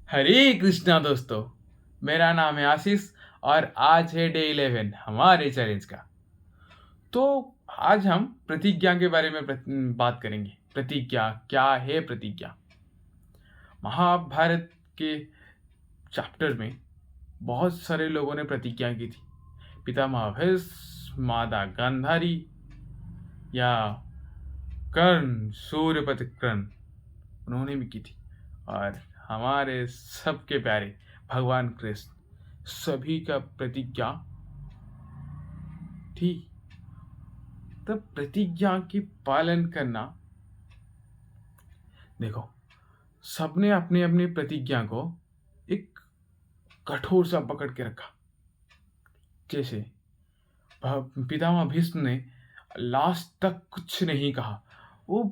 हरे कृष्णा दोस्तों। मेरा नाम है आशीष और आज है डे 11 हमारे चैलेंज का। तो आज हम प्रतिज्ञा के बारे में बात करेंगे। प्रतिज्ञा क्या है? प्रतिज्ञा महाभारत के चैप्टर में बहुत सारे लोगों ने प्रतिज्ञा की थी। पितामह भीष्म, माता गांधारी या कर्ण, सूर्यपत कर्ण, उन्होंने भी की थी। और हमारे सबके प्यारे भगवान कृष्ण, सभी का प्रतिज्ञा थी। तब प्रतिज्ञा की पालन करना, देखो, सबने अपनी अपनी प्रतिज्ञा को एक कठोर सा पकड़ के रखा। जैसे पितामह भीष्म ने लास्ट तक कुछ नहीं कहा। वो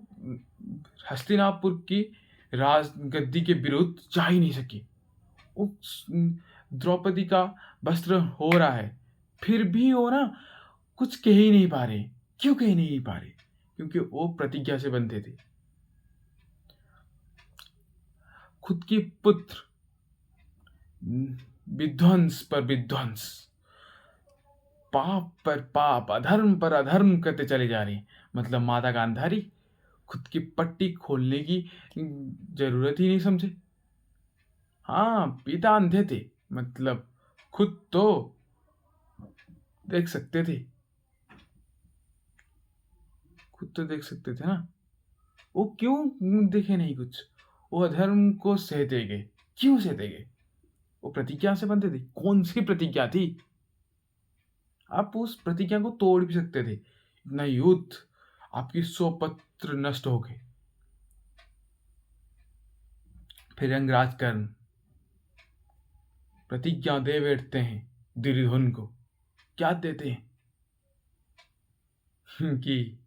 हस्तिनापुर की राज गद्दी के विरुद्ध जा ही नहीं सकी। वो द्रौपदी का वस्त्र हो रहा है, फिर भी वो ना कुछ कह ही नहीं पा रहे। क्यों कह नहीं पा रहे? क्योंकि वो प्रतिज्ञा से बंधे थे। खुद की पुत्र विध्वंस पर विध्वंस, पाप पर पाप, अधर्म पर अधर्म करते चले जा रहे हैं। मतलब माता गांधारी खुद की पट्टी खोलने की जरूरत ही नहीं समझे। हाँ, पिता अंधे थे, मतलब खुद तो देख सकते थे, खुद तो देख सकते थे ना। वो क्यों देखे नहीं कुछ? वो अधर्म को सहते गए। क्यों सहते गए? वो प्रतिज्ञा से बनते थे। कौन सी प्रतिज्ञा थी? आप उस प्रतिज्ञा को तोड़ भी सकते थे। इतना युद्ध, आपकी 100 पत्र नष्ट हो गए। फिर रंगराज कर्ण प्रतिज्ञा दे बैठते हैं दुर्योधन को। क्या देते हैं? कि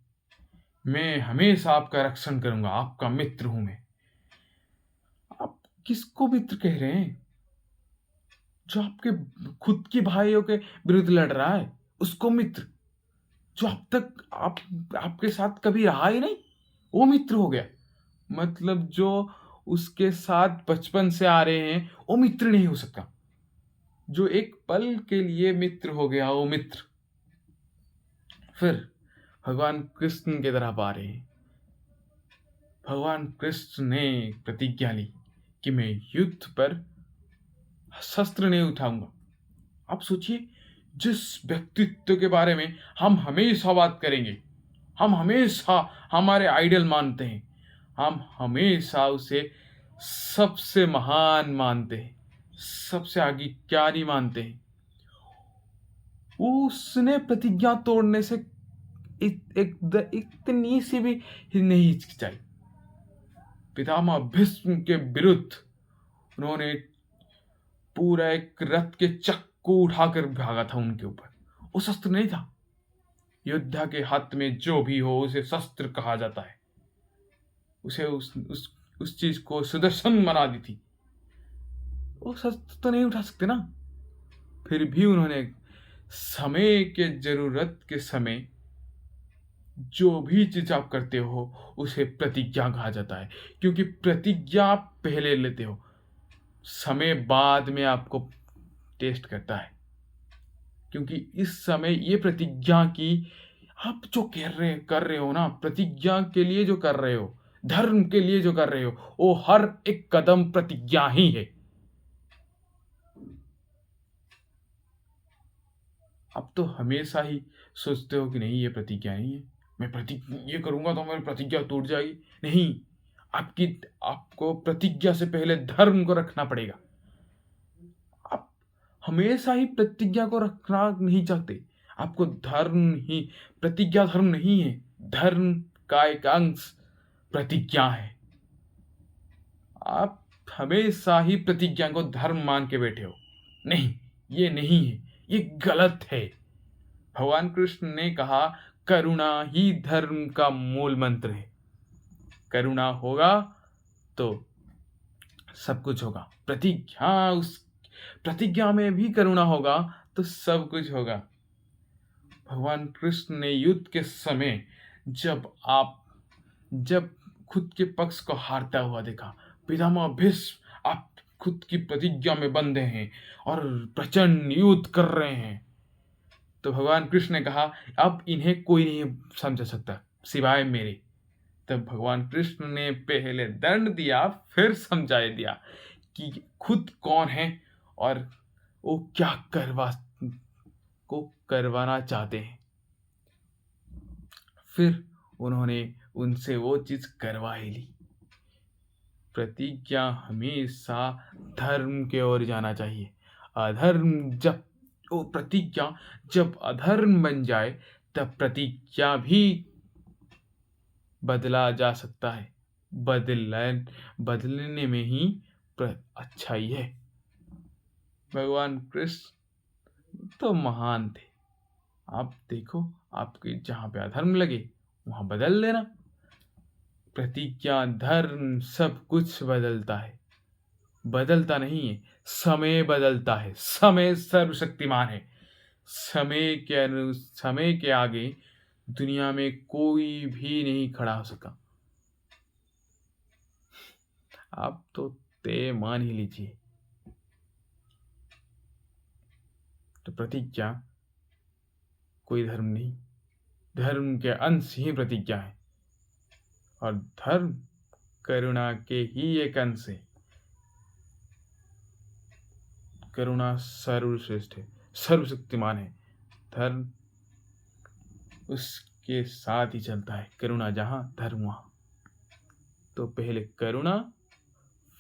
मैं हमेशा आपका रक्षण करूंगा, आपका मित्र हूं मैं। आप किसको मित्र कह रहे हैं? जो आपके खुद की भाइयों के विरुद्ध लड़ रहा है उसको मित्र? जो अब तक आपके साथ कभी रहा ही नहीं, वो मित्र हो गया? मतलब जो उसके साथ बचपन से आ रहे हैं वो मित्र नहीं हो सकता। जो एक पल के लिए मित्र हो गया वो मित्र। फिर भगवान कृष्ण की तरफ आ रहे हैं। भगवान कृष्ण ने प्रतिज्ञा ली कि मैं युद्ध पर शस्त्र नहीं उठाऊंगा। आप सोचिए, जिस व्यक्तित्व के बारे में हम हमेशा बात करेंगे, हम हमेशा हमारे आइडल मानते हैं, हम हमेशा उसे सबसे महान मानते हैं, सबसे आज्ञाकारी मानते हैं, उसने प्रतिज्ञा तोड़ने से इतनी सी भी नहीं हिचकिचाई। पितामह भीष्म के विरुद्ध उन्होंने पूरा एक रथ के चक्कू उठाकर भागा था उनके ऊपर। वो शस्त्र नहीं था। योद्धा के हाथ में जो भी हो उसे शस्त्र कहा जाता है। उसे उस चीज को सुदर्शन बना दी थी। वो शस्त्र तो नहीं उठा सकते ना। फिर भी उन्होंने समय के जरूरत के समय जो भी चीज आप करते हो उसे प्रतिज्ञा कहा जाता है। क्योंकि प्रतिज्ञा आप पहले लेते हो, समय बाद में आपको टेस्ट करता है। क्योंकि इस समय ये प्रतिज्ञा की आप जो कर रहे हो ना, प्रतिज्ञा के लिए जो कर रहे हो, धर्म के लिए जो कर रहे हो, वो हर एक कदम प्रतिज्ञा ही है। अब तो हमेशा ही सोचते हो कि नहीं, ये प्रतिज्ञा नहीं है, मैं प्रतिज्ञा ये करूंगा तो मेरी प्रतिज्ञा टूट जाएगी। नहीं, आपको प्रतिज्ञा से पहले धर्म को रखना पड़ेगा। आप हमेशा ही प्रतिज्ञा को रखना नहीं चाहते। आपको धर्म ही, प्रतिज्ञा धर्म नहीं है, धर्म का एक अंश प्रतिज्ञा है। आप हमेशा ही प्रतिज्ञा को धर्म मान के बैठे हो। नहीं, ये नहीं है, ये गलत है। भगवान कृष्ण ने कहा, करुणा ही धर्म का मूल मंत्र है। करुणा होगा तो सब कुछ होगा। प्रतिज्ञा में भी करुणा होगा तो सब कुछ होगा। भगवान कृष्ण ने युद्ध के समय जब खुद के पक्ष को हारता हुआ देखा, पितामह भीष्म आप खुद की प्रतिज्ञा में बंधे हैं और प्रचंड युद्ध कर रहे हैं। तो भगवान कृष्ण ने कहा, अब इन्हें कोई नहीं समझ सकता सिवाय मेरे। तब भगवान कृष्ण ने पहले दंड दिया, फिर समझा दिया कि खुद कौन है और वो क्या करवाना चाहते हैं। फिर उन्होंने उनसे वो चीज करवा ही ली। प्रतिज्ञा हमेशा धर्म के ओर जाना चाहिए। अधर्म जब वो प्रतिज्ञा जब अधर्म बन जाए, तब प्रतिज्ञा भी बदला जा सकता है। बदलने में ही अच्छाई है। भगवान कृष्ण तो महान थे। आप देखो, आपके जहां पे अधर्म लगे वहां बदल देना। प्रतिज्ञा, धर्म सब कुछ बदलता है। बदलता नहीं है, समय बदलता है। समय सर्वशक्तिमान है। समय के आगे दुनिया में कोई भी नहीं खड़ा हो सका। आप तो तय मान ही लीजिए। तो प्रतिज्ञा कोई धर्म नहीं, धर्म के अंश ही प्रतिज्ञा है। और धर्म करुणा के ही एक अंश है। करुणा सर्वश्रेष्ठ है, सर्वशक्तिमान है। धर्म उसके साथ ही चलता है। करुणा जहां, धर्म वहां। तो पहले करुणा,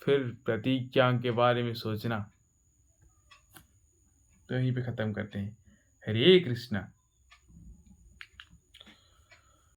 फिर प्रतिज्ञा के बारे में सोचना। तो यहीं पे खत्म करते हैं। हरे कृष्णा।